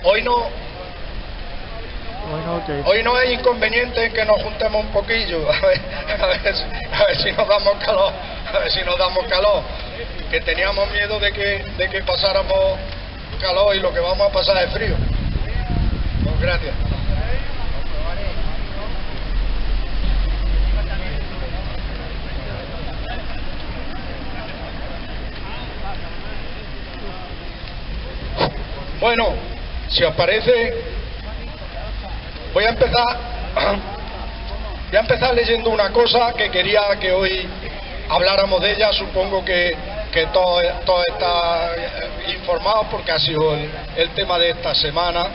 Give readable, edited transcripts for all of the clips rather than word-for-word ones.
Hoy no hay inconveniente en que nos juntemos un poquillo, a ver si nos damos calor, que teníamos miedo de que pasáramos calor y lo que vamos a pasar es frío. Pues gracias. Bueno, si os parece, voy a empezar leyendo una cosa que quería que hoy habláramos de ella. Supongo que todos están informados porque ha sido el tema de esta semana,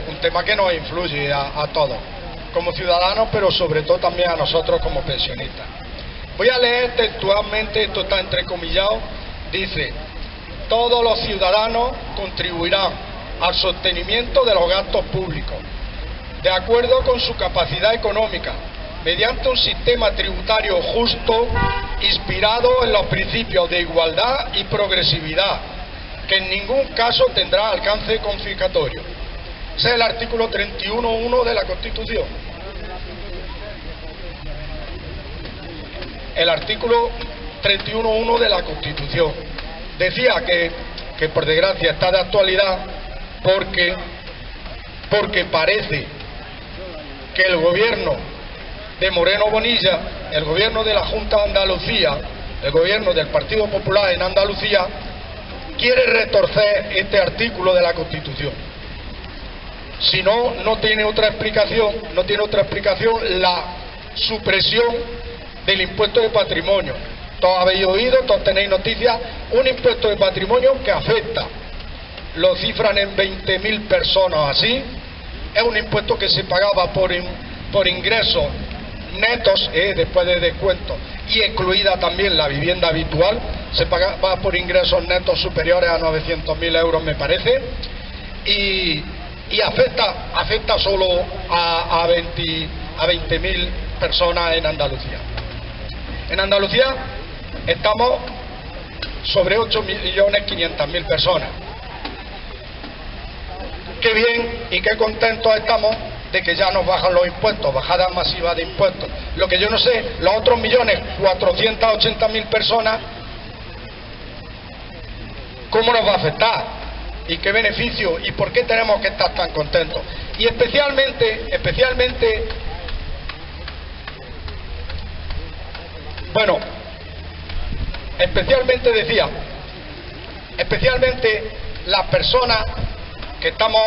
un tema que nos influye a todos como ciudadanos, pero sobre todo también a nosotros como pensionistas. Voy a leer textualmente, esto está entrecomillado, dice: todos los ciudadanos contribuirán al sostenimiento de los gastos públicos, de acuerdo con su capacidad económica, mediante un sistema tributario justo, inspirado en los principios de igualdad y progresividad, que en ningún caso tendrá alcance confiscatorio. Ese es el artículo 31.1 de la Constitución. El artículo 31.1 de la Constitución. Decía que por desgracia está de actualidad porque parece que el gobierno de Moreno Bonilla, el gobierno de la Junta de Andalucía, el gobierno del Partido Popular en Andalucía, quiere retorcer este artículo de la Constitución. Si no, no tiene otra explicación la supresión del impuesto de patrimonio. Todos habéis oído, todos tenéis noticias, un impuesto de patrimonio que afecta, lo cifran en 20.000 personas así. Es un impuesto que se pagaba por ingresos netos, después de descuento, y excluida también la vivienda habitual, se pagaba por ingresos netos superiores a 900.000 euros, me parece, y afecta solo a 20.000 personas en Andalucía. En Andalucía estamos sobre 8.500.000 personas. Qué bien y qué contentos estamos de que ya nos bajan los impuestos, bajada masiva de impuestos. Lo que yo no sé, los otros 1.480.000 personas, ¿cómo nos va a afectar? ¿Y qué beneficio? ¿Y por qué tenemos que estar tan contentos? Y especialmente las personas que estamos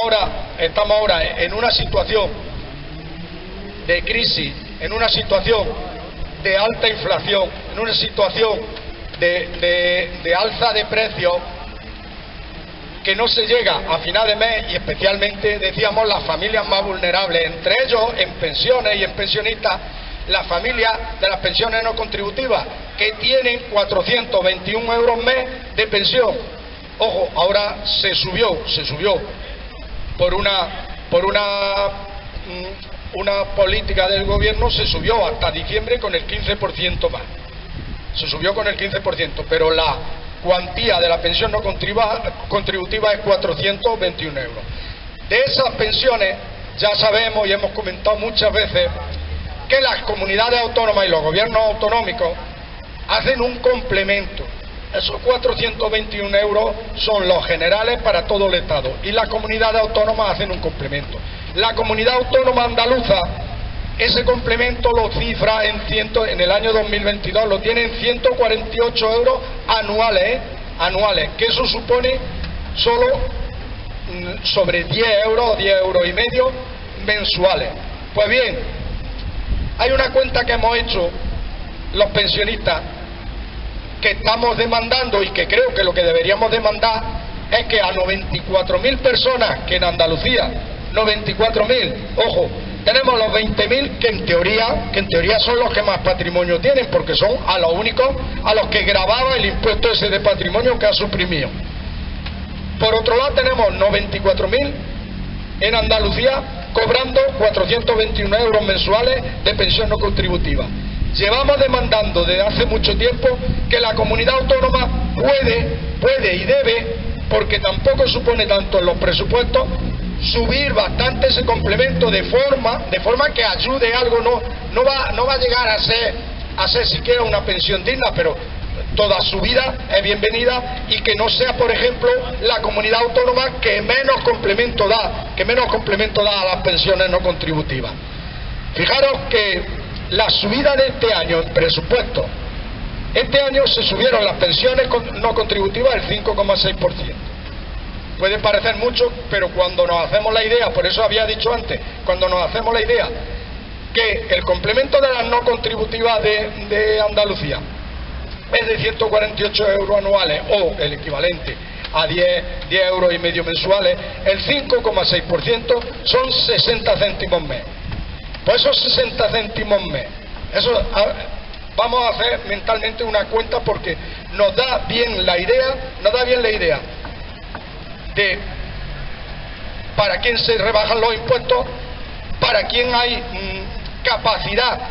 ahora en una situación de crisis, en una situación de alta inflación, en una situación de alza de precios, que no se llega a final de mes, y especialmente, decíamos, las familias más vulnerables, entre ellos en pensiones y en pensionistas, las familias de las pensiones no contributivas, que tienen 421 euros mes de pensión. Ojo, ahora se subió por una política del gobierno, se subió hasta diciembre con el 15% más. Se subió con el 15%, pero la cuantía de la pensión no contributiva es 421 euros. De esas pensiones ya sabemos y hemos comentado muchas veces que las comunidades autónomas y los gobiernos autonómicos hacen un complemento. Esos 421 euros son los generales para todo el Estado y las comunidades autónomas hacen un complemento. La comunidad autónoma andaluza, ese complemento lo cifra en el año 2022, lo tiene en 148 euros anuales, que eso supone solo sobre 10 euros y medio mensuales. Pues bien, hay una cuenta que hemos hecho los pensionistas, que estamos demandando, y que creo que lo que deberíamos demandar es que a 94.000 personas que en Andalucía, 94.000, ojo, tenemos los 20.000 que en teoría son los que más patrimonio tienen, porque son a los únicos a los que gravaba el impuesto ese de patrimonio que ha suprimido. Por otro lado tenemos 94.000 en Andalucía cobrando 421 euros mensuales de pensión no contributiva. Llevamos demandando desde hace mucho tiempo que la comunidad autónoma puede y debe porque tampoco supone tanto en los presupuestos subir bastante ese complemento de forma que ayude algo, no va a llegar a ser siquiera una pensión digna, pero toda subida es bienvenida, y que no sea, por ejemplo, la comunidad autónoma que menos complemento da a las pensiones no contributivas. Fijaros que la subida de este año en presupuesto, este año se subieron las pensiones no contributivas el 5,6%. Puede parecer mucho, pero cuando nos hacemos la idea, por eso había dicho antes, cuando nos hacemos la idea que el complemento de las no contributivas de Andalucía es de 148 euros anuales, o el equivalente a 10 euros y medio mensuales, el 5,6% son 60 céntimos mes. Pues esos 60 céntimos mes, vamos a hacer mentalmente una cuenta, porque nos da bien la idea de para quién se rebajan los impuestos, para quién hay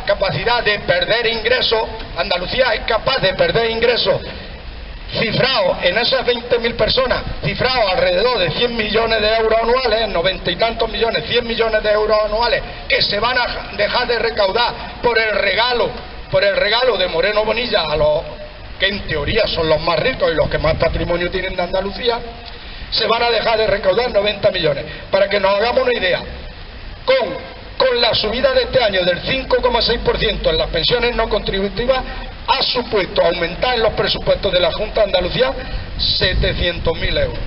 capacidad de perder ingresos. Andalucía es capaz de perder ingresos cifrados en esas 20.000 personas, cifrados alrededor de 100 millones de euros anuales, 90 y tantos millones, 100 millones de euros anuales, que se van a dejar de recaudar por el regalo de Moreno Bonilla a los que en teoría son los más ricos y los que más patrimonio tienen de Andalucía. Se van a dejar de recaudar 90 millones. Para que nos hagamos una idea, con la subida de este año del 5,6% en las pensiones no contributivas, ha supuesto aumentar en los presupuestos de la Junta de Andalucía 700.000 euros.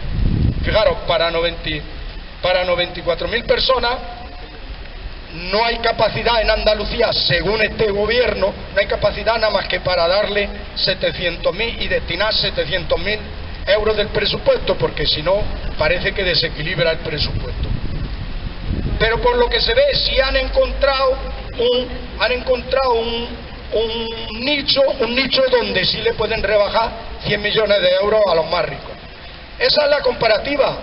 Fijaros, para 94.000 personas no hay capacidad en Andalucía, según este gobierno, no hay capacidad nada más que para darle 700.000 y destinar 700.000 euros del presupuesto, porque si no parece que desequilibra el presupuesto. Pero por lo que se ve, sí han encontrado un nicho donde sí le pueden rebajar 100 millones de euros a los más ricos. Esa es la comparativa.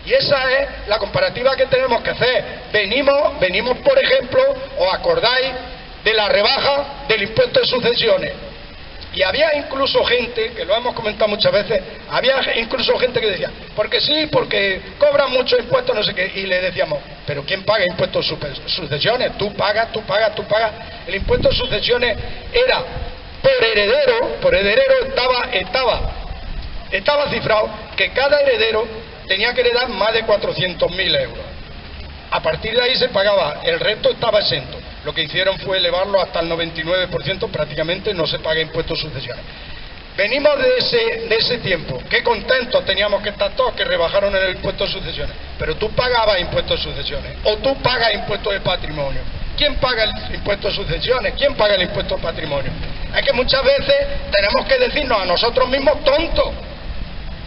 Y esa es la comparativa que tenemos que hacer. Venimos, por ejemplo, ¿os acordáis de la rebaja del impuesto de sucesiones? Y había incluso gente, que lo hemos comentado muchas veces, había incluso gente que decía, porque sí, porque cobran muchos impuestos, no sé qué, y le decíamos, pero ¿quién paga impuestos de sucesiones? Tú pagas. El impuesto de sucesiones era por heredero estaba cifrado que cada heredero tenía que heredar más de 400.000 euros. A partir de ahí se pagaba, el resto estaba exento. Lo que hicieron fue elevarlo hasta el 99%, prácticamente no se paga impuestos de sucesiones. Venimos de ese tiempo, qué contentos teníamos que estar todos, que rebajaron el impuesto de sucesiones. Pero tú pagabas impuestos de sucesiones, o tú pagas impuestos de patrimonio. ¿Quién paga el impuesto de sucesiones? ¿Quién paga el impuesto de patrimonio? Es que muchas veces tenemos que decirnos a nosotros mismos tontos,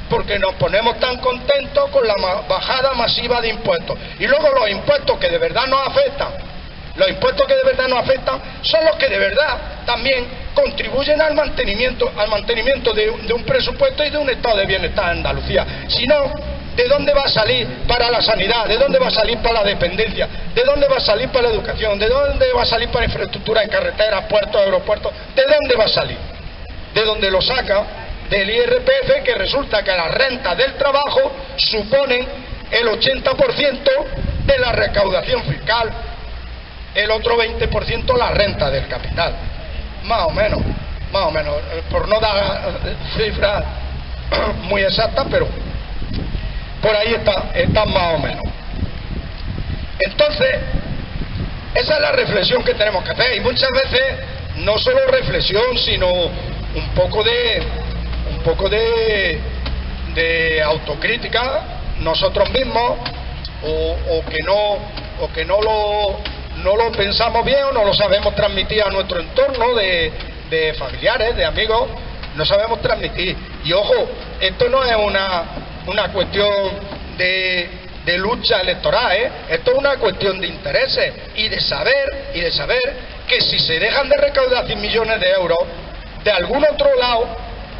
porque nos ponemos tan contentos con la bajada masiva de impuestos. Y luego los impuestos que de verdad nos afectan, son los que de verdad también contribuyen al mantenimiento de un presupuesto y de un estado de bienestar en Andalucía. Si no, ¿de dónde va a salir para la sanidad? ¿De dónde va a salir para la dependencia? ¿De dónde va a salir para la educación? ¿De dónde va a salir para infraestructura en carreteras, puertos, aeropuertos? ¿De dónde va a salir? ¿De dónde lo saca? Del IRPF, que resulta que las rentas del trabajo suponen el 80% de la recaudación fiscal, el otro 20% la renta del capital, más o menos, por no dar cifras muy exactas, pero por ahí está más o menos. Entonces, esa es la reflexión que tenemos que hacer, y muchas veces no solo reflexión, sino un poco de autocrítica nosotros mismos, o que no lo pensamos bien, o no lo sabemos transmitir a nuestro entorno de familiares, de amigos, no sabemos transmitir. Y ojo, esto no es una cuestión de lucha electoral, esto es una cuestión de intereses y de saber que si se dejan de recaudar 100 millones de euros, de algún otro lado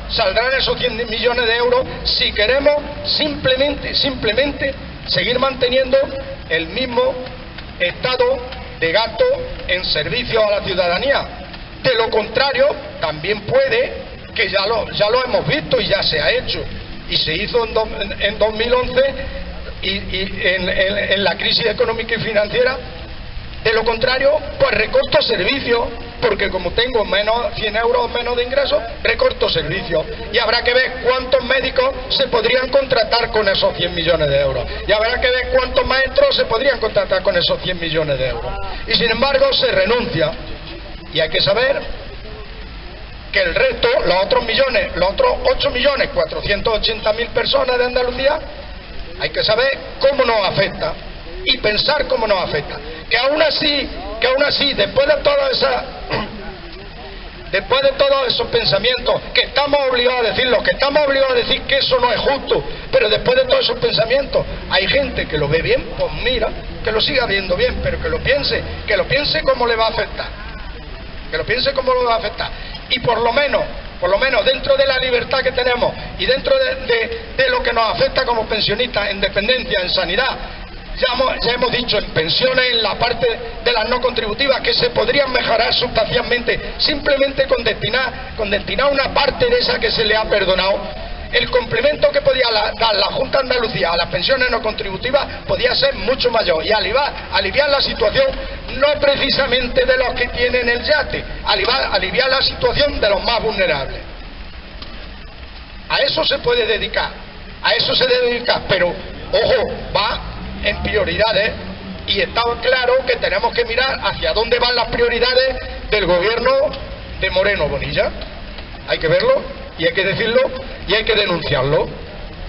saldrán esos 100 millones de euros si queremos simplemente seguir manteniendo el mismo estado de gasto en servicios a la ciudadanía. De lo contrario, también puede que ya lo hemos visto y ya se ha hecho, y se hizo en 2011 y en la crisis económica y financiera. De lo contrario, pues recorto servicios, porque como tengo 100 euros menos de ingresos, recorto servicios. Y habrá que ver cuántos médicos se podrían contratar con esos 100 millones de euros. Y habrá que ver cuántos maestros se podrían contratar con esos 100 millones de euros. Y sin embargo se renuncia. Y hay que saber que el resto, los otros 8.480.000 personas de Andalucía, hay que saber cómo nos afecta y pensar cómo nos afecta. Que aún así, después de todos esos pensamientos, que estamos obligados a decirlo, que estamos obligados a decir que eso no es justo, pero después de todos esos pensamientos, hay gente que lo ve bien, pues mira, que lo siga viendo bien, pero que lo piense cómo le va a afectar, y por lo menos dentro de la libertad que tenemos y dentro de lo que nos afecta como pensionistas, en dependencia, en sanidad, ya hemos dicho, en pensiones, en la parte de las no contributivas, que se podrían mejorar sustancialmente simplemente con destinar una parte de esa que se le ha perdonado. El complemento que podía dar la Junta de Andalucía a las pensiones no contributivas podía ser mucho mayor y aliviar la situación, no precisamente de los que tienen el yate, aliviar la situación de los más vulnerables. A eso se puede dedicar, pero ojo, va en prioridades, y está claro que tenemos que mirar hacia dónde van las prioridades del gobierno de Moreno Bonilla. Hay que verlo y hay que decirlo y hay que denunciarlo,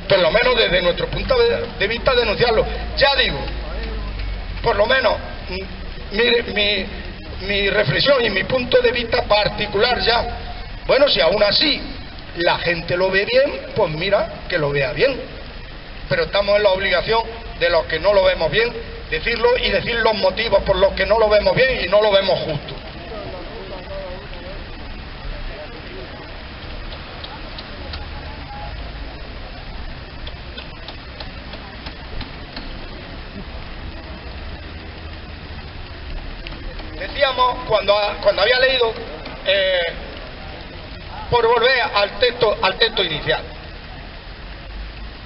por lo menos desde nuestro punto de vista, denunciarlo. Ya digo, por lo menos mi reflexión y mi punto de vista particular ya, bueno, si aún así la gente lo ve bien, pues mira, que lo vea bien, pero estamos en la obligación de los que no lo vemos bien, decirlo y decir los motivos por los que no lo vemos bien y no lo vemos justo. Decíamos, cuando había leído, por volver al texto inicial,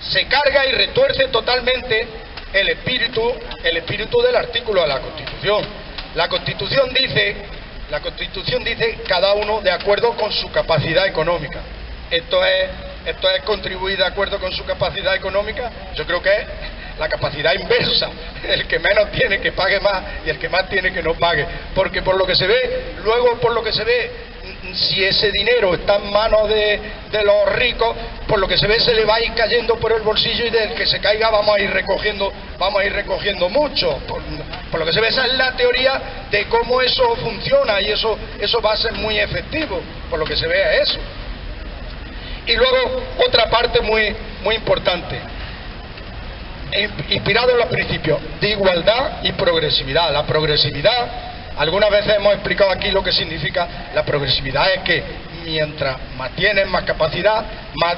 se carga y retuerce totalmente el espíritu del artículo de la Constitución. La Constitución dice cada uno de acuerdo con su capacidad económica. Esto es contribuir de acuerdo con su capacidad económica. Yo creo que es la capacidad inversa, el que menos tiene que pague más y el que más tiene que no pague, porque por lo que se ve, si ese dinero está en manos de los ricos, por lo que se ve se le va a ir cayendo por el bolsillo, y del que se caiga vamos a ir recogiendo mucho. Por lo que se ve, esa es la teoría de cómo eso funciona, y eso va a ser muy efectivo, por lo que se ve es eso. Y luego otra parte muy importante, inspirado en los principios de igualdad y progresividad. La progresividad, algunas veces hemos explicado aquí lo que significa. La progresividad es que mientras más tienes, más capacidad, más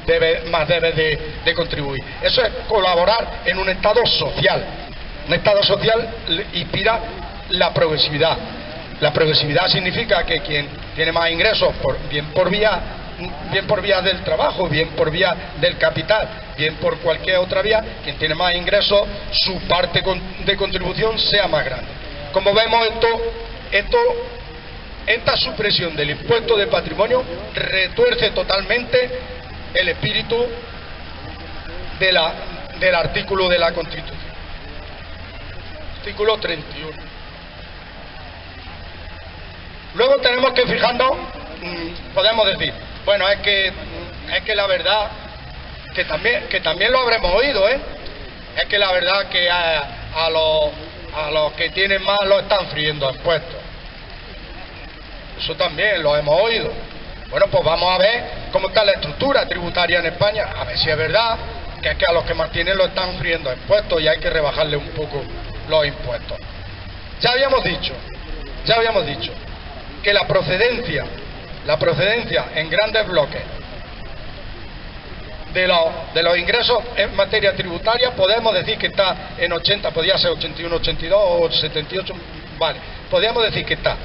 debes de contribuir. Eso es colaborar en un Estado social. Un Estado social inspira la progresividad. La progresividad significa que quien tiene más ingresos, bien por vía del trabajo, bien por vía del capital, bien por cualquier otra vía, quien tiene más ingresos, su parte de contribución sea más grande. Como vemos, esta supresión del impuesto de patrimonio retuerce totalmente el espíritu del artículo de la Constitución. Artículo 31. Luego tenemos que fijarnos, podemos decir, bueno, es que la verdad, que también lo habremos oído, es que la verdad que a los que tienen más lo están friendo a impuestos. Eso también lo hemos oído. Bueno, pues vamos a ver cómo está la estructura tributaria en España, a ver si es verdad que es que a los que más tienen lo están friendo a impuestos y hay que rebajarle un poco los impuestos. Ya habíamos dicho que la procedencia en grandes bloques de los ingresos en materia tributaria, podemos decir que está en 80, podría ser 81, 82 o 78, vale, podríamos decir que está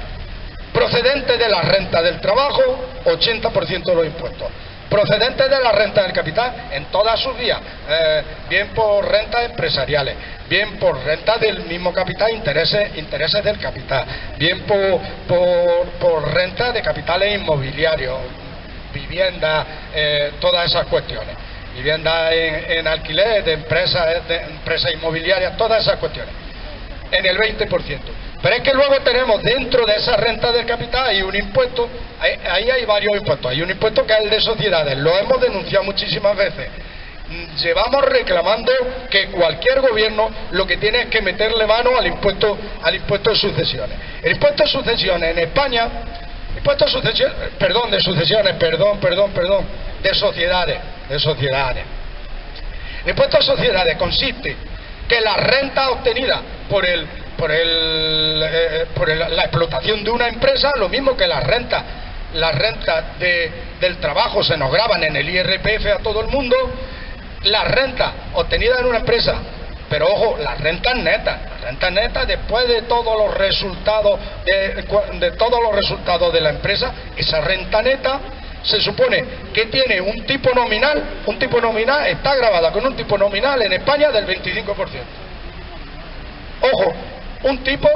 Procedente de la renta del trabajo, 80% de los impuestos. Procedentes de la renta del capital en todas sus vías, bien por rentas empresariales, bien por renta del mismo capital, intereses del capital, bien por renta de capitales inmobiliarios, vivienda, todas esas cuestiones, vivienda en alquiler de empresas inmobiliarias, todas esas cuestiones, en el 20%. Pero es que luego tenemos dentro de esa renta del capital hay un impuesto, ahí hay varios impuestos. Hay un impuesto que es el de sociedades, lo hemos denunciado muchísimas veces. Llevamos reclamando que cualquier gobierno lo que tiene es que meterle mano al impuesto de sucesiones. El impuesto de sucesiones en España, de sociedades. El impuesto de sociedades consiste que la renta obtenida por la explotación de una empresa, lo mismo que las rentas del trabajo se nos graban en el IRPF a todo el mundo, las rentas obtenidas en una empresa, pero ojo, las rentas netas después de todos los resultados de la empresa, esa renta neta se supone que tiene un tipo nominal, está grabada con un tipo nominal en España del 25%. Ojo, un tipo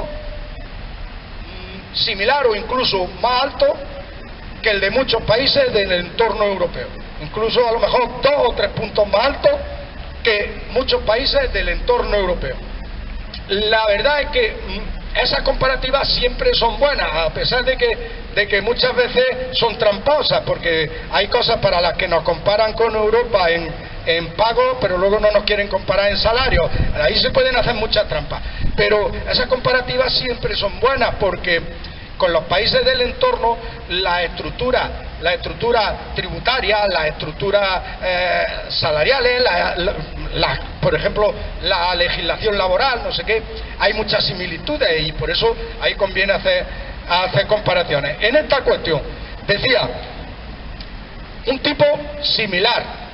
similar o incluso más alto que el de muchos países del entorno europeo, incluso a lo mejor 2 o 3 puntos más alto que muchos países del entorno europeo. La verdad es que esas comparativas siempre son buenas, a pesar de que muchas veces son tramposas, porque hay cosas para las que nos comparan con Europa en pago, pero luego no nos quieren comparar en salario. Ahí se pueden hacer muchas trampas, pero esas comparativas siempre son buenas, porque con los países del entorno la estructura tributaria, las estructuras salariales, por ejemplo la legislación laboral, no sé qué, hay muchas similitudes y por eso ahí conviene hacer comparaciones. En esta cuestión decía un tipo similar,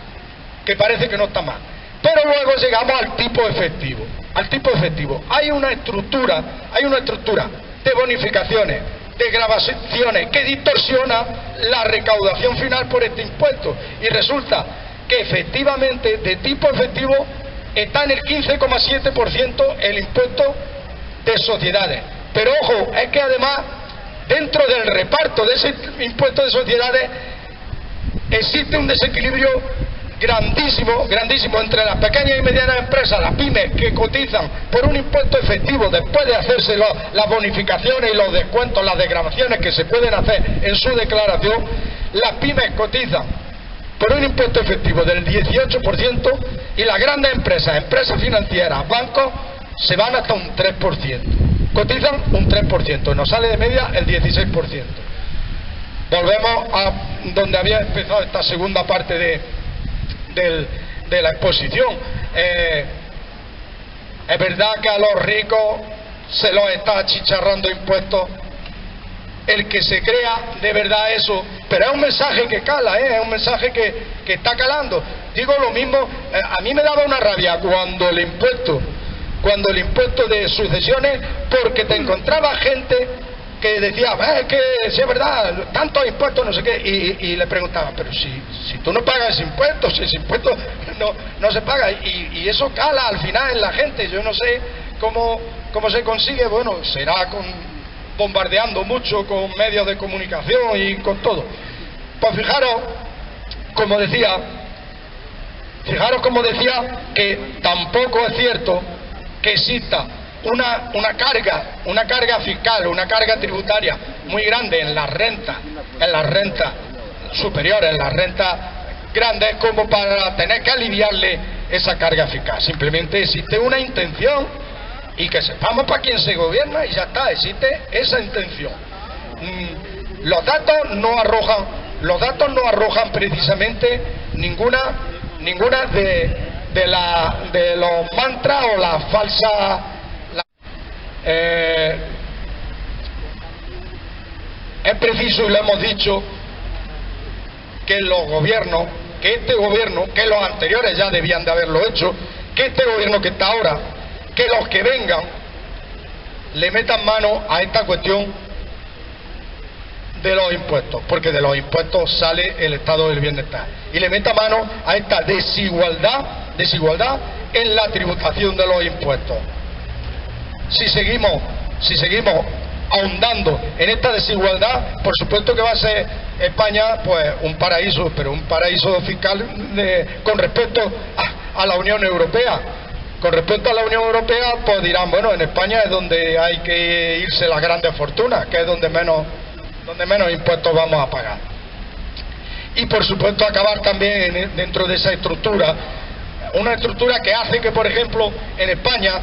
que parece que no está mal, pero luego llegamos al tipo efectivo. Hay una estructura de bonificaciones, de grabaciones que distorsiona la recaudación final por este impuesto, y resulta que efectivamente de tipo efectivo está en el 15,7% el impuesto de sociedades. Pero ojo, es que además dentro del reparto de ese impuesto de sociedades existe un desequilibrio grandísimo entre las pequeñas y medianas empresas, las pymes, que cotizan por un impuesto efectivo después de hacerse las bonificaciones y los descuentos, las desgravaciones que se pueden hacer en su declaración. Las pymes cotizan por un impuesto efectivo del 18% y las grandes empresas financieras, bancos, se van hasta un 3%. Cotizan un 3%, nos sale de media el 16%. Volvemos a donde había empezado esta segunda parte de la exposición. Es verdad que a los ricos se los está achicharrando impuestos el que se crea de verdad eso, pero es un mensaje que cala, es un mensaje que está calando. Digo lo mismo, a mí me daba una rabia cuando el impuesto de sucesiones, porque te encontraba gente que decía, es que si es verdad, tantos impuestos, no sé qué, y le preguntaba, pero si tú no pagas ese impuesto, si ese impuesto no se paga, y eso cala al final en la gente. Yo no sé cómo se consigue, bueno, será bombardeando mucho con medios de comunicación y con todo. Pues fijaros como decía, que tampoco es cierto que exista una carga fiscal, una carga tributaria muy grande en las rentas superiores, en las rentas grandes, como para tener que aliviarle esa carga fiscal. Simplemente existe una intención, y que sepamos para quién se gobierna, y ya está, existe esa intención. Los datos no arrojan precisamente ninguna de los mantras o las falsas. Es preciso, y lo hemos dicho, que los gobiernos, que este gobierno, que los anteriores ya debían de haberlo hecho, que este gobierno que está ahora, que los que vengan, le metan mano a esta cuestión de los impuestos, porque de los impuestos sale el estado del bienestar, y le meta mano a esta desigualdad en la tributación de los impuestos. Si seguimos ahondando en esta desigualdad, por supuesto que va a ser España pues un paraíso, pero un paraíso fiscal con respecto a la Unión Europea. Con respecto a la Unión Europea, pues dirán, bueno, en España es donde hay que irse las grandes fortunas, que es donde menos impuestos vamos a pagar. Y por supuesto acabar también dentro de esa estructura, una estructura que hace que, por ejemplo, en España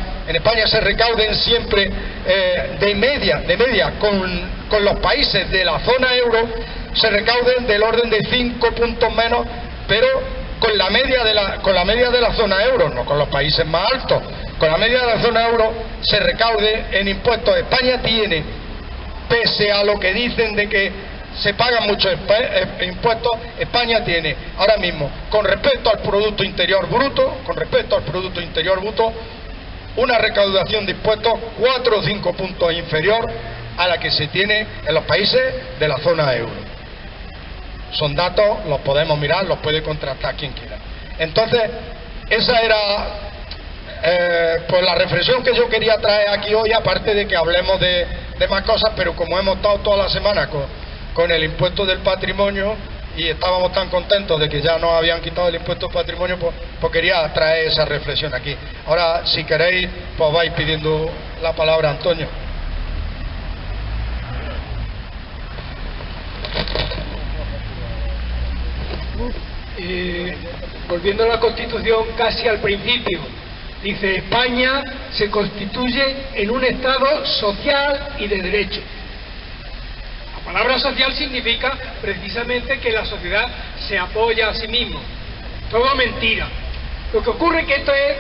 se recauden siempre de media con los países de la zona euro, se recauden del orden de 5 puntos menos, pero con la media de la zona euro, no con los países más altos. Con la media de la zona euro se recaude en impuestos. España tiene, pese a lo que dicen de que se pagan muchos impuestos, España tiene ahora mismo, con respecto al Producto Interior Bruto, una recaudación de impuestos 4 o 5 puntos inferior a la que se tiene en los países de la zona euro. Son datos, los podemos mirar, los puede contrastar quien quiera. Entonces, esa era pues la reflexión que yo quería traer aquí hoy, aparte de que hablemos de más cosas, pero como hemos estado toda la semana con el impuesto del patrimonio y estábamos tan contentos de que ya nos habían quitado el impuesto del patrimonio, pues quería traer esa reflexión aquí. Ahora, si queréis, pues vais pidiendo la palabra, Antonio. Volviendo a la Constitución casi al principio, dice: España se constituye en un Estado social y de derecho. La palabra social significa precisamente que la sociedad se apoya a sí misma. Todo mentira. Lo que ocurre es que esto es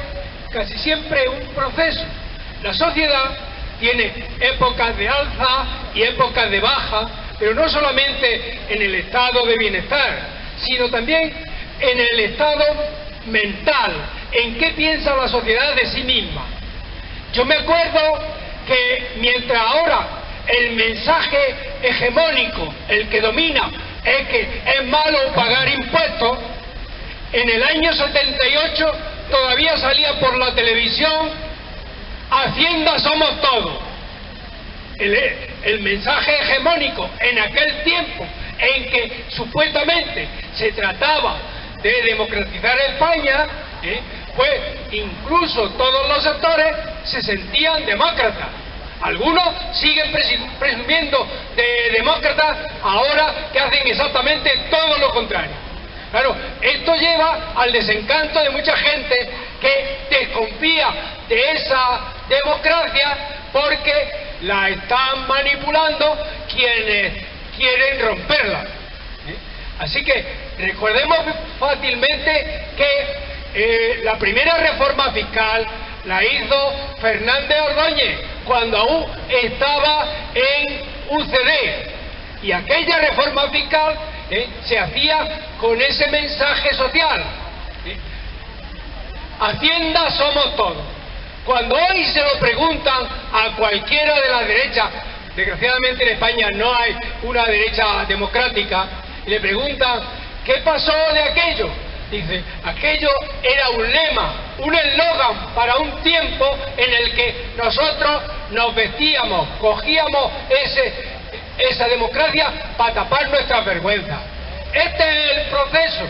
casi siempre un proceso. La sociedad tiene épocas de alza y épocas de baja, pero no solamente en el estado de bienestar, sino también en el estado mental, en qué piensa la sociedad de sí misma. Yo me acuerdo que mientras ahora el mensaje hegemónico, el que domina, es que es malo pagar impuestos, en el año 78 todavía salía por la televisión: Hacienda somos todos. El mensaje hegemónico en aquel tiempo en que supuestamente se trataba de democratizar España, pues incluso todos los sectores se sentían demócratas. Algunos siguen presumiendo de demócratas ahora que hacen exactamente todo lo contrario. Claro, esto lleva al desencanto de mucha gente que desconfía de esa democracia porque la están manipulando quienes quieren romperla. Así que recordemos fácilmente que la primera reforma fiscal la hizo Fernández Ordóñez cuando aún estaba en UCD, y aquella reforma fiscal se hacía con ese mensaje social: Hacienda somos todos. Cuando hoy se lo preguntan a cualquiera de las derechas, desgraciadamente en España no hay una derecha democrática, y le preguntan ¿qué pasó de aquello? Dice: aquello era un lema, un eslogan para un tiempo en el que nosotros nos vestíamos, cogíamos esa democracia para tapar nuestras vergüenzas. Este es el proceso,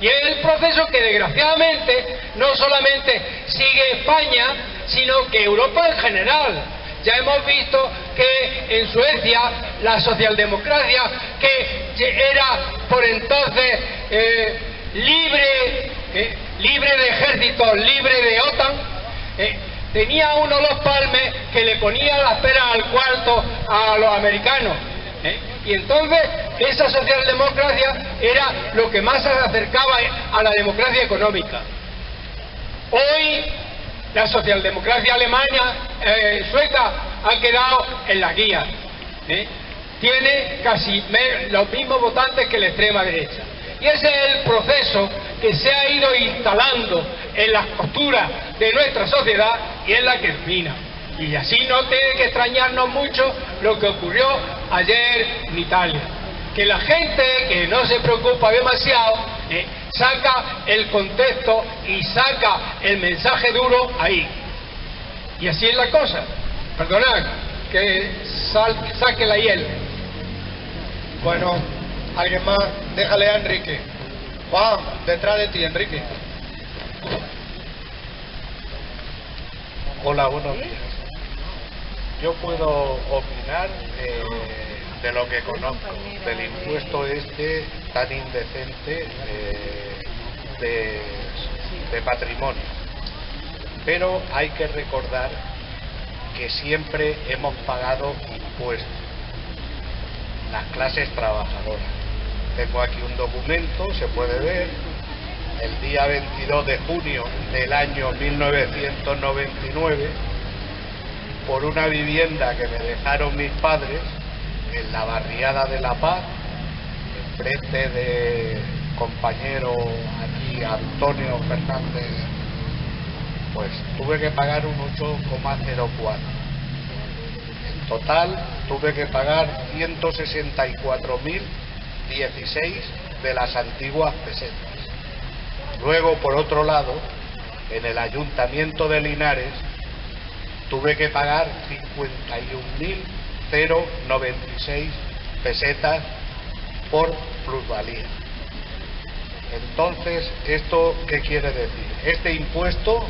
y es el proceso que desgraciadamente no solamente sigue España, sino que Europa en general. Ya hemos visto que en Suecia la socialdemocracia, que era por entonces libre de ejércitos, libre de OTAN, tenía uno los palmes que le ponía las peras al cuarto a los americanos. Y entonces esa socialdemocracia era lo que más se acercaba a la democracia económica. Hoy la socialdemocracia alemana, sueca, ha quedado en la guía. Tiene casi los mismos votantes que la extrema derecha. Y ese es el proceso que se ha ido instalando en las costuras de nuestra sociedad y es la que domina. Y así no tiene que extrañarnos mucho lo que ocurrió ayer en Italia. que la gente que no se preocupa demasiado saca el contexto y saca el mensaje duro ahí. Y así es la cosa. Perdonad, que saque la hiel. Bueno, alguien más, déjale a Enrique. Juan, detrás de ti, Enrique. Hola, buenos días. Yo puedo opinar de lo que conozco, del impuesto este tan indecente de patrimonio. Pero hay que recordar que siempre hemos pagado impuestos, las clases trabajadoras. Tengo aquí un documento, se puede ver, el día 22 de junio del año 1999, por una vivienda que me dejaron mis padres en la barriada de La Paz, enfrente de compañero aquí Antonio Fernández, pues tuve que pagar un 8,04. En total tuve que pagar 164.016 de las antiguas pesetas. Luego, por otro lado, en el Ayuntamiento de Linares tuve que pagar 51.096 pesetas por plusvalía. Entonces, ¿esto qué quiere decir? Este impuesto,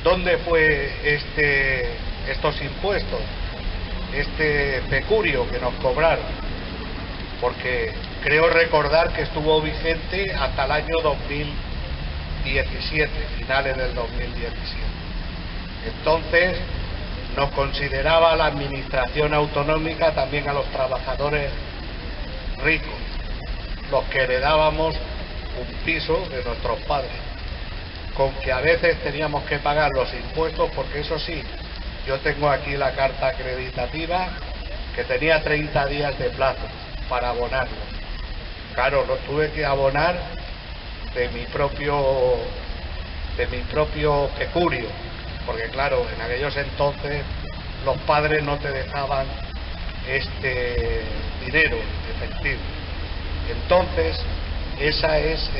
¿dónde fue estos impuestos? Este pecurio que nos cobraron, porque creo recordar que estuvo vigente hasta el año 2017, finales del 2017. Entonces nos consideraba la administración autonómica también a los trabajadores ricos, los que heredábamos un piso de nuestros padres, con que a veces teníamos que pagar los impuestos, porque eso sí, yo tengo aquí la carta acreditativa que tenía 30 días de plazo para abonarlo. Claro, lo tuve que abonar de mi propio pecurio, porque claro, en aquellos entonces los padres no te dejaban este dinero efectivo. Entonces, esa es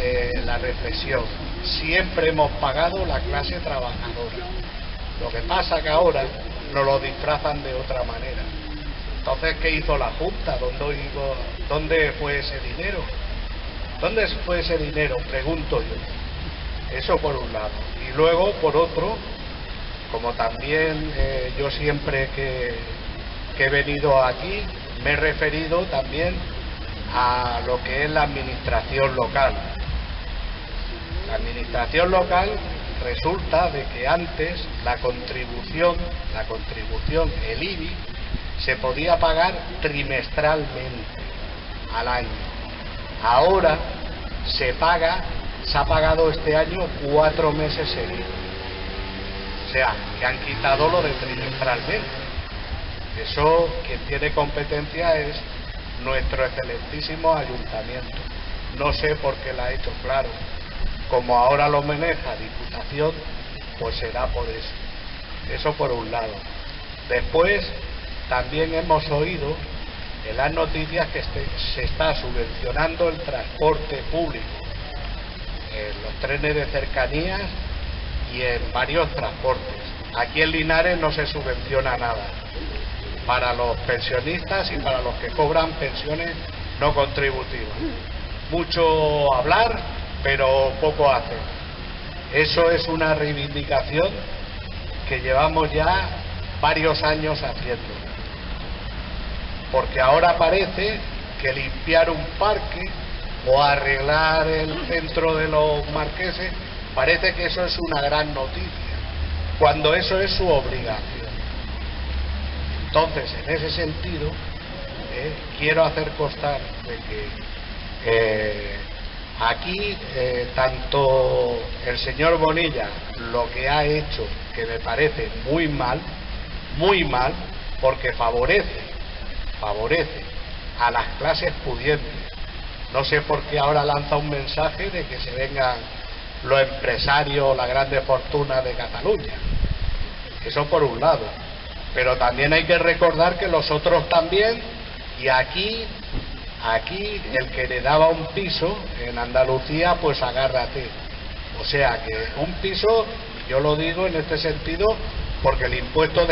la reflexión. Siempre hemos pagado la clase trabajadora. Lo que pasa que ahora nos lo disfrazan de otra manera. Entonces, ¿qué hizo la Junta? ¿Dónde fue ese dinero? ¿Dónde fue ese dinero? Pregunto yo. Eso por un lado. Y luego, por otro, como también yo siempre que he venido aquí, me he referido también a lo que es la administración local. La administración local resulta de que antes la contribución, el IBI, se podía pagar trimestralmente al año. Ahora se ha pagado este año 4 meses seguidos. O sea, que han quitado lo de trimestralmente. Eso, quien tiene competencia es nuestro excelentísimo ayuntamiento. No sé por qué la ha hecho, claro. Como ahora lo maneja Diputación, pues será por eso. Eso por un lado. Después, también hemos oído en las noticias que se está subvencionando el transporte público, en los trenes de cercanías y en varios transportes. Aquí en Linares no se subvenciona nada para los pensionistas y para los que cobran pensiones no contributivas. Mucho hablar, pero poco hacer. Eso es una reivindicación que llevamos ya varios años haciendo. Porque ahora parece que limpiar un parque o arreglar el centro de los marqueses, parece que eso es una gran noticia, cuando eso es su obligación. Entonces, en ese sentido, quiero hacer constar de que aquí tanto el señor Bonilla, lo que ha hecho, que me parece muy mal, porque favorece a las clases pudientes. No sé por qué ahora lanza un mensaje de que se vengan los empresarios, las grandes fortunas de Cataluña. Eso por un lado. Pero también hay que recordar que los otros también, y aquí Aquí el que le daba un piso en Andalucía, pues agárrate. O sea que un piso, yo lo digo en este sentido, porque el impuesto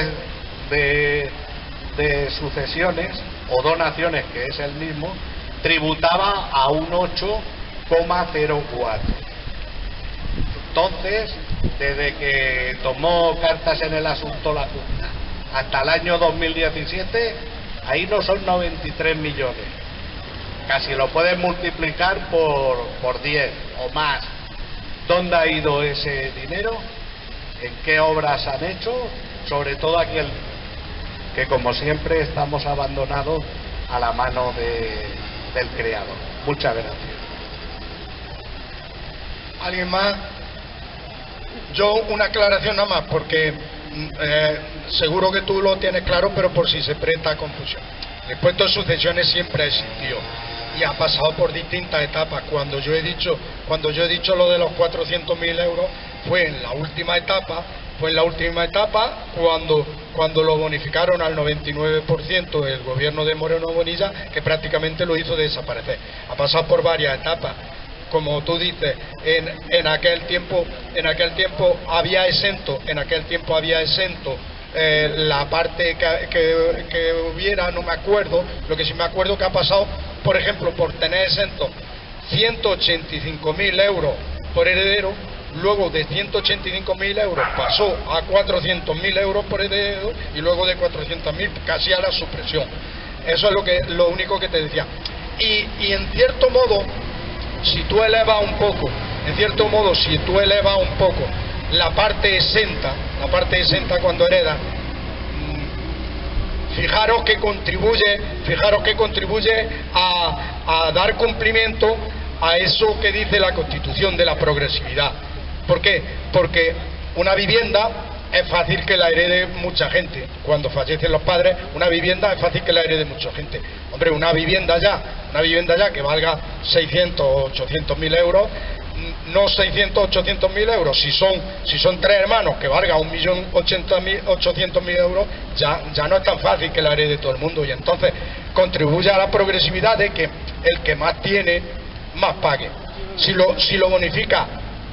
de sucesiones o donaciones, que es el mismo, tributaba a un 8,04. Entonces, desde que tomó cartas en el asunto la Junta hasta el año 2017, ahí no son 93 millones. Casi lo puedes multiplicar por 10 o más. ¿Dónde ha ido ese dinero? ¿En qué obras han hecho? Sobre todo aquí, que como siempre estamos abandonados a la mano del Creador. Muchas gracias. ¿Alguien más? Yo una aclaración nada más, porque seguro que tú lo tienes claro, pero por si se presta a confusión. El impuesto de sucesiones siempre ha existido y ha pasado por distintas etapas. Cuando yo he dicho lo de los 400.000 euros, fue en la última etapa cuando lo bonificaron al 99% el gobierno de Moreno Bonilla, que prácticamente lo hizo desaparecer. Ha pasado por varias etapas. Como tú dices, en aquel tiempo había exento la parte que hubiera, no me acuerdo. Lo que sí me acuerdo que ha pasado, por ejemplo, por tener exento 185.000 euros por heredero, luego de 185.000 euros pasó a 400.000 euros por heredero y luego de 400.000 casi a la supresión. Eso es lo único que te decía. Y en cierto modo, si tú elevas un poco la parte exenta cuando heredas, fijaros que contribuye a dar cumplimiento a eso que dice la Constitución de la progresividad. ¿Por qué? Porque una vivienda es fácil que la herede mucha gente. Cuando fallecen los padres, una vivienda es fácil que la herede mucha gente. Hombre, una vivienda ya que valga 600 o 800.000 euros, no 600 o 800.000 euros, si son tres hermanos que valga 1.800.000 euros, ya no es tan fácil que la herede todo el mundo. Y entonces contribuye a la progresividad de que el que más tiene, más pague. Si lo bonifica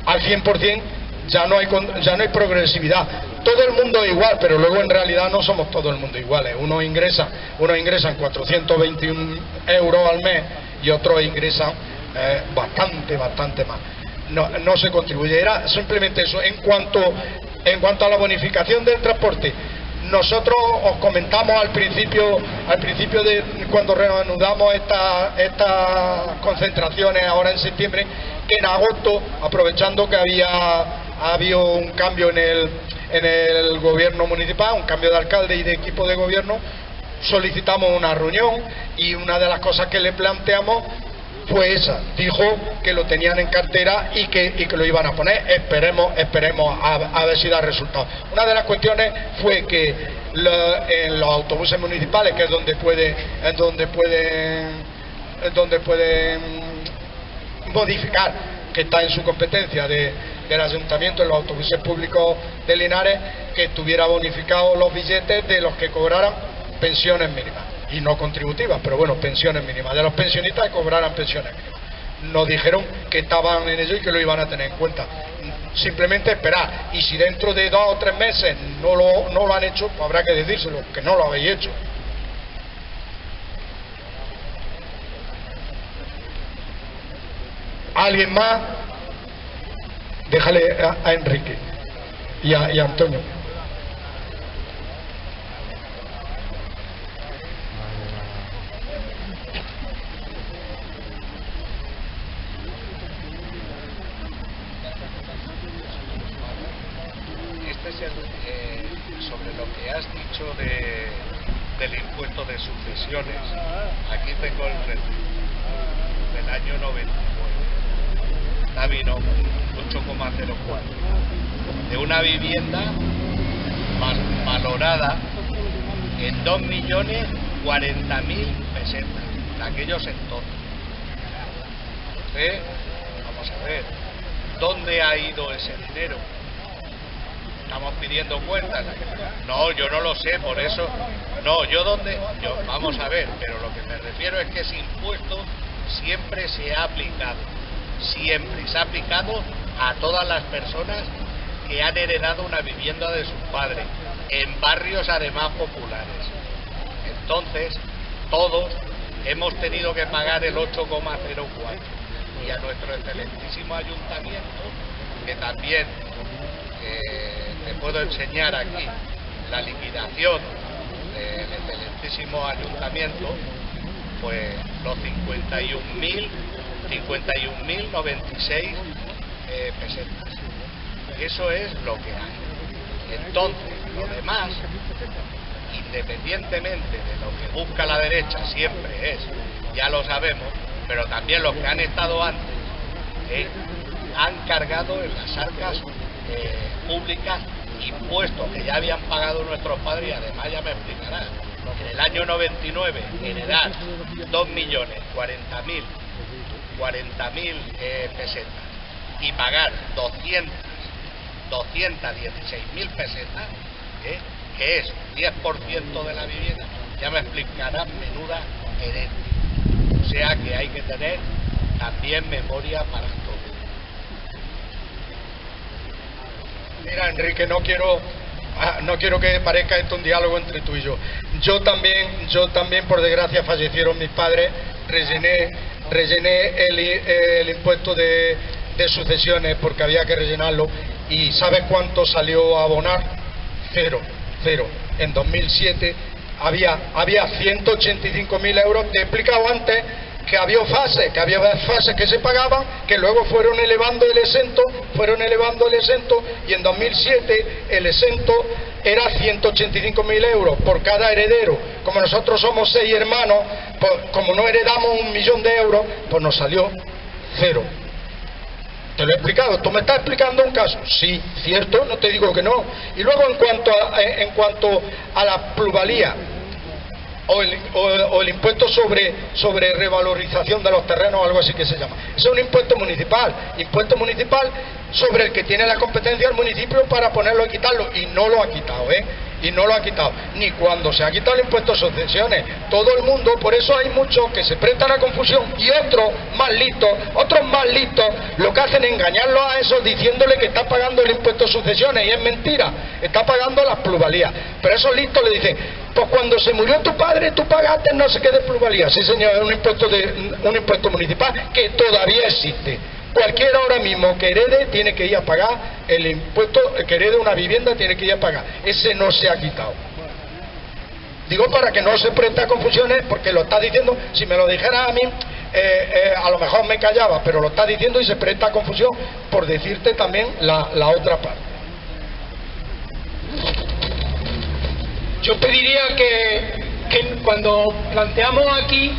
al 100%, ya no hay progresividad. Todo el mundo es igual, pero luego en realidad no somos todo el mundo iguales. Unos ingresan 421 euros al mes y otros ingresan bastante más. No se contribuye. Era simplemente eso. En cuanto a la bonificación del transporte, nosotros os comentamos al principio de cuando reanudamos estas concentraciones ahora en septiembre, que en agosto, aprovechando que había un cambio en el gobierno municipal, un cambio de alcalde y de equipo de gobierno, solicitamos una reunión y una de las cosas que le planteamos fue esa. Dijo que lo tenían en cartera y que lo iban a poner. Esperemos a ver si da resultado. Una de las cuestiones fue que en los autobuses municipales, que es donde pueden modificar, que está en su competencia del ayuntamiento, en los autobuses públicos de Linares, que estuviera bonificados los billetes de los que cobraran pensiones mínimas, y no contributivas, pero bueno, pensiones mínimas, de los pensionistas que cobraran pensiones mínimas. Nos dijeron que estaban en ello y que lo iban a tener en cuenta. Simplemente esperar, y si dentro de 2 o 3 meses no lo han hecho, pues habrá que decírselo, que no lo habéis hecho. ¿Alguien más? Déjale a Enrique y a Antonio. Sobre lo que has dicho del impuesto de sucesiones. Aquí tengo el recibo del año 99, Navino 8,04, de una vivienda valorada en 2.040.000 pesetas en aquellos entonces. Entonces, vamos a ver, ¿dónde ha ido ese dinero? estamos pidiendo cuentas. No, yo no lo sé, por eso. No, vamos a ver, pero lo que me refiero es que ese impuesto siempre se ha aplicado. Siempre se ha aplicado a todas las personas que han heredado una vivienda de sus padres, en barrios además populares. Entonces, todos hemos tenido que pagar el 8,04. Y a nuestro excelentísimo ayuntamiento, que también te puedo enseñar aquí la liquidación del excelentísimo ayuntamiento, pues los 51.096 pesetas. Eso es lo que hay. Entonces, lo demás, independientemente de lo que busca la derecha, siempre es, ya lo sabemos, pero también los que han estado antes han cargado en las arcas públicas impuestos que ya habían pagado nuestros padres, y además ya me explicarán. En el año 99 heredar 2.040.000 pesetas y pagar 216.000 pesetas, que es 10% de la vivienda, ya me explicarán, menuda herencia. O sea que hay que tener también memoria para todo. Mira, Enrique, no quiero que parezca esto un diálogo entre tú y yo. Yo también, por desgracia, fallecieron mis padres. Rellené el impuesto de sucesiones porque había que rellenarlo. ¿Y sabes cuánto salió a abonar? Cero. En 2007 había 185.000 euros. Te he explicado antes que había fases que se pagaban, que luego fueron elevando el exento, y en 2007 el exento era 185.000 euros por cada heredero. Como nosotros somos 6 hermanos, pues, como no heredamos 1.000.000 de euros, pues nos salió cero. Te lo he explicado. ¿Tú me estás explicando un caso? Sí, cierto, no te digo que no. Y luego en cuanto a la plusvalía o el impuesto sobre revalorización de los terrenos, o algo así que se llama. Es un impuesto municipal sobre el que tiene la competencia el municipio para ponerlo y quitarlo, y no lo ha quitado, ni cuando se ha quitado el impuesto de sucesiones. Todo el mundo, por eso hay muchos que se prestan a confusión, y otros más listos, lo que hacen es engañarlos a esos diciéndole que está pagando el impuesto de sucesiones, y es mentira, está pagando las plusvalías. Pero esos listos le dicen: pues cuando se murió tu padre, tú pagaste no sé qué de plusvalía. Sí, señor, es un impuesto municipal que todavía existe. Cualquiera ahora mismo que herede tiene que ir a pagar el impuesto, que herede una vivienda tiene que ir a pagar. Ese no se ha quitado. Digo para que no se preste a confusiones, porque lo está diciendo. Si me lo dijera a mí, a lo mejor me callaba, pero lo está diciendo y se presta a confusión por decirte también la otra parte. Yo pediría que cuando planteamos aquí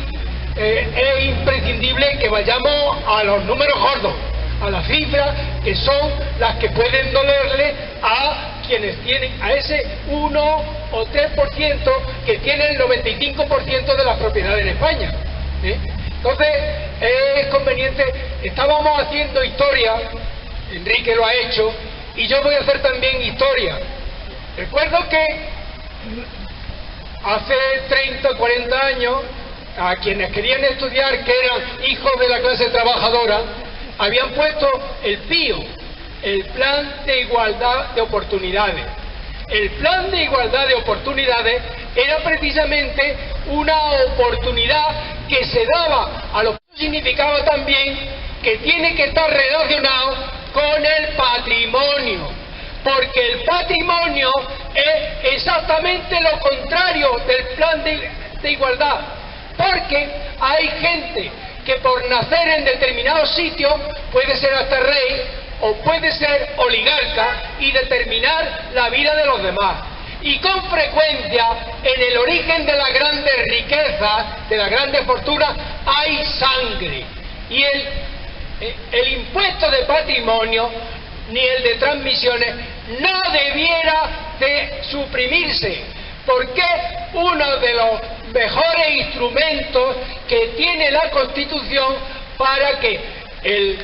es imprescindible que vayamos a los números gordos, a las cifras que son las que pueden dolerle a quienes tienen, a ese 1 o 3% que tiene el 95% de las propiedades en España. Entonces es conveniente. Estábamos haciendo historia, Enrique lo ha hecho, y yo voy a hacer también historia. Recuerdo que hace 30 o 40 años, a quienes querían estudiar, que eran hijos de la clase trabajadora, habían puesto el PIO, el Plan de Igualdad de Oportunidades. El Plan de Igualdad de Oportunidades era precisamente una oportunidad que se daba a lo que significaba también que tiene que estar relacionado con el patrimonio, porque el patrimonio es exactamente lo contrario del Plan de Igualdad. Porque hay gente que por nacer en determinado sitio puede ser hasta rey o puede ser oligarca y determinar la vida de los demás. Y con frecuencia en el origen de las grandes riquezas, de las grandes fortunas, hay sangre. Y el impuesto de patrimonio ni el de transmisiones no debiera de suprimirse, porque uno de los mejores instrumentos que tiene la Constitución para que el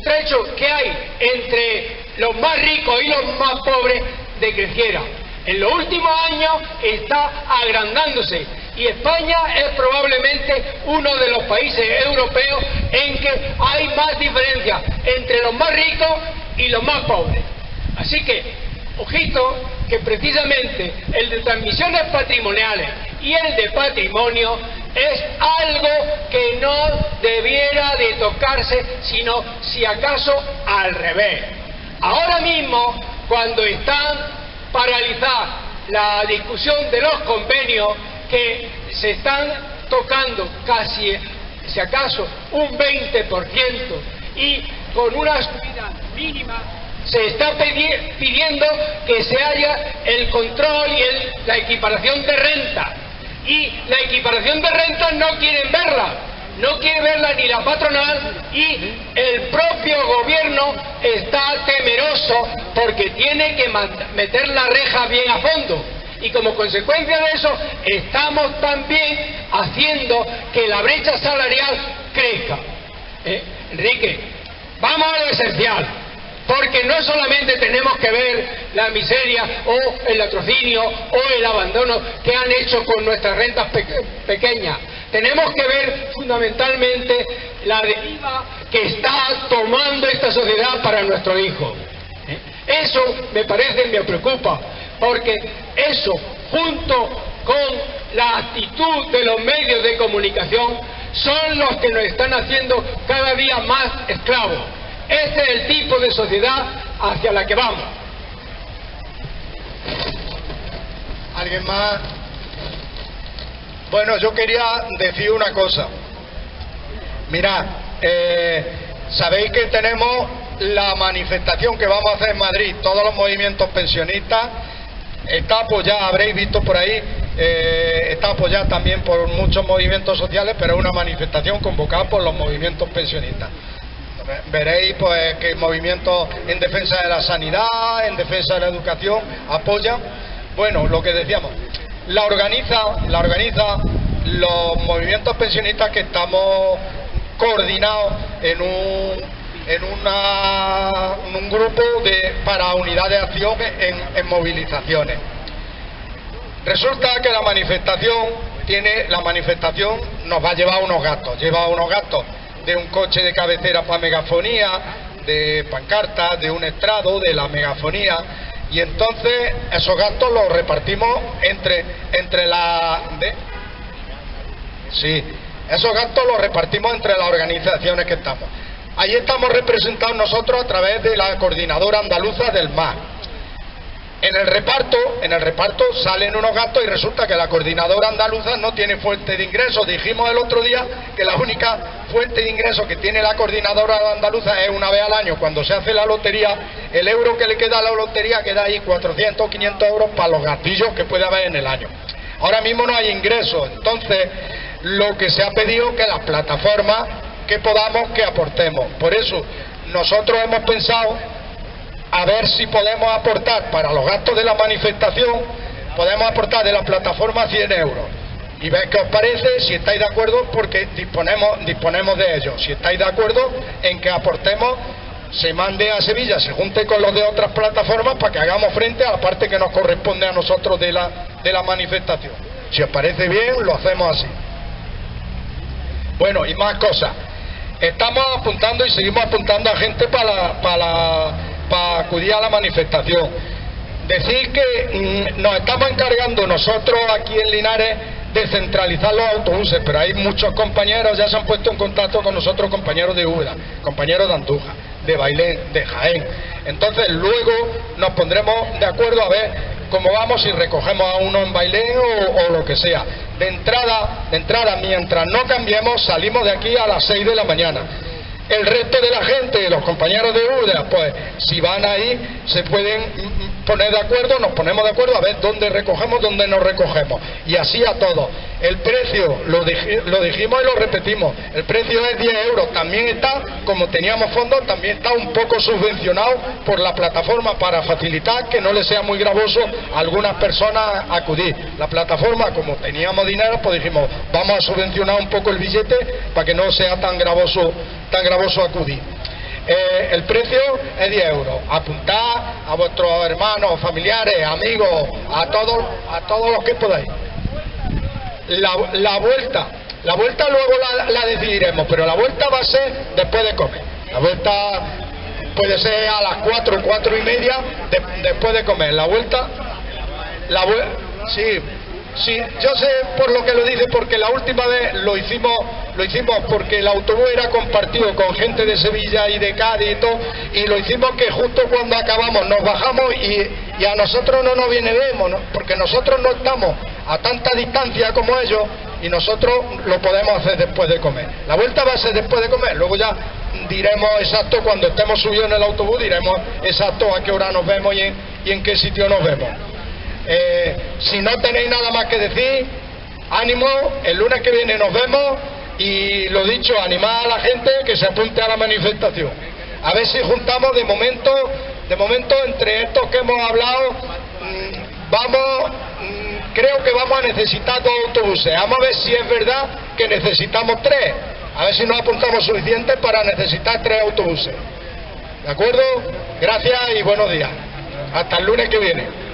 trecho que hay entre los más ricos y los más pobres decreciera. En los últimos años está agrandándose y España es probablemente uno de los países europeos en que hay más diferencia entre los más ricos y los más pobres. Así que, ojito, que precisamente el de transmisiones patrimoniales y el de patrimonio es algo que no debiera de tocarse, sino si acaso al revés. Ahora mismo, cuando están paralizar la discusión de los convenios, que se están tocando casi, si acaso, un 20%, y con una subida mínima se está pidiendo que se haya el control y la equiparación de renta. Y la equiparación de rentas no quieren verla. No quiere verla ni la patronal, y el propio gobierno está temeroso porque tiene que meter la reja bien a fondo. Y como consecuencia de eso, estamos también haciendo que la brecha salarial crezca. Enrique, vamos a lo esencial, porque no solamente tenemos que ver la miseria o el latrocinio o el abandono que han hecho con nuestras rentas pequeñas. Tenemos que ver fundamentalmente la deriva que está tomando esta sociedad para nuestro hijo. Eso me preocupa, porque eso, junto con la actitud de los medios de comunicación, son los que nos están haciendo cada día más esclavos. Este es el tipo de sociedad hacia la que vamos. ¿Alguien más? Bueno, yo quería decir una cosa. Mirad, sabéis que tenemos la manifestación que vamos a hacer en Madrid, todos los movimientos pensionistas. Está apoyada, habréis visto por ahí, está apoyada también por muchos movimientos sociales, pero es una manifestación convocada por los movimientos pensionistas. Veréis pues que movimientos en defensa de la sanidad, en defensa de la educación apoyan. Bueno, lo que decíamos, la organiza los movimientos pensionistas, que estamos coordinados en un grupo para unidad de acción en movilizaciones. Resulta que la manifestación nos va a llevar unos gastos. Lleva unos gastos de un coche de cabecera para megafonía, de pancartas, de un estrado, de la megafonía, y entonces esos gastos los repartimos esos gastos los repartimos entre las organizaciones que estamos. Ahí estamos representados nosotros a través de la coordinadora andaluza del MAS. En el reparto salen unos gastos, y resulta que la coordinadora andaluza no tiene fuente de ingresos. Dijimos el otro día que la única fuente de ingresos que tiene la coordinadora andaluza es una vez al año, cuando se hace la lotería. El euro que le queda a la lotería, queda ahí 400 o 500 euros para los gastillos que puede haber en el año. Ahora mismo no hay ingresos, entonces lo que se ha pedido es que las plataformas que aportemos. Por eso nosotros hemos pensado a ver si podemos aportar para los gastos de la manifestación, podemos aportar de la plataforma 100 euros. Y ver qué os parece, si estáis de acuerdo, porque disponemos de ello. Si estáis de acuerdo en que aportemos, se mande a Sevilla, se junte con los de otras plataformas para que hagamos frente a la parte que nos corresponde a nosotros de la manifestación. Si os parece bien, lo hacemos así. Bueno, y más cosas. Estamos apuntando y seguimos apuntando a gente para acudir a la manifestación. Decir que nos estamos encargando nosotros aquí en Linares de centralizar los autobuses, pero hay muchos compañeros, ya se han puesto en contacto con nosotros, compañeros de Úbeda, compañeros de Andújar, de Bailén, de Jaén. Entonces luego nos pondremos de acuerdo a ver cómo vamos, si recogemos a uno en Bailén o lo que sea. De entrada, mientras no cambiemos, salimos de aquí a las 6 de la mañana. El resto de la gente, los compañeros de Úbeda, pues si van ahí se pueden poner de acuerdo, nos ponemos de acuerdo a ver dónde recogemos, dónde no recogemos, y así a todos. El precio, lo dijimos y lo repetimos, el precio es 10 euros, también está, como teníamos fondos, también está un poco subvencionado por la plataforma para facilitar que no le sea muy gravoso a algunas personas acudir. La plataforma, como teníamos dinero, pues dijimos, vamos a subvencionar un poco el billete para que no sea tan gravoso acudir. El precio es 10 euros. Apuntad a vuestros hermanos, familiares, amigos, a todos los que podáis. La vuelta luego la decidiremos, pero la vuelta va a ser después de comer. La vuelta puede ser a las 4, 4 y media, después de comer. La vuelta, sí, yo sé por lo que lo dice, porque la última vez lo hicimos porque el autobús era compartido con gente de Sevilla y de Cádiz y todo, y lo hicimos que justo cuando acabamos nos bajamos y a nosotros no nos viene bien, ¿no? Porque nosotros no estamos a tanta distancia como ellos y nosotros lo podemos hacer después de comer. La vuelta va a ser después de comer, luego ya diremos exacto, cuando estemos subidos en el autobús diremos exacto a qué hora nos vemos y en qué sitio nos vemos. Si no tenéis nada más que decir, ánimo, el lunes que viene nos vemos y lo dicho, animad a la gente que se apunte a la manifestación. A ver si juntamos de momento entre estos que hemos hablado, creo que vamos a necesitar 2 autobuses. Vamos a ver si es verdad que necesitamos 3. A ver si nos apuntamos suficientes para necesitar 3 autobuses. ¿De acuerdo? Gracias y buenos días. Hasta el lunes que viene.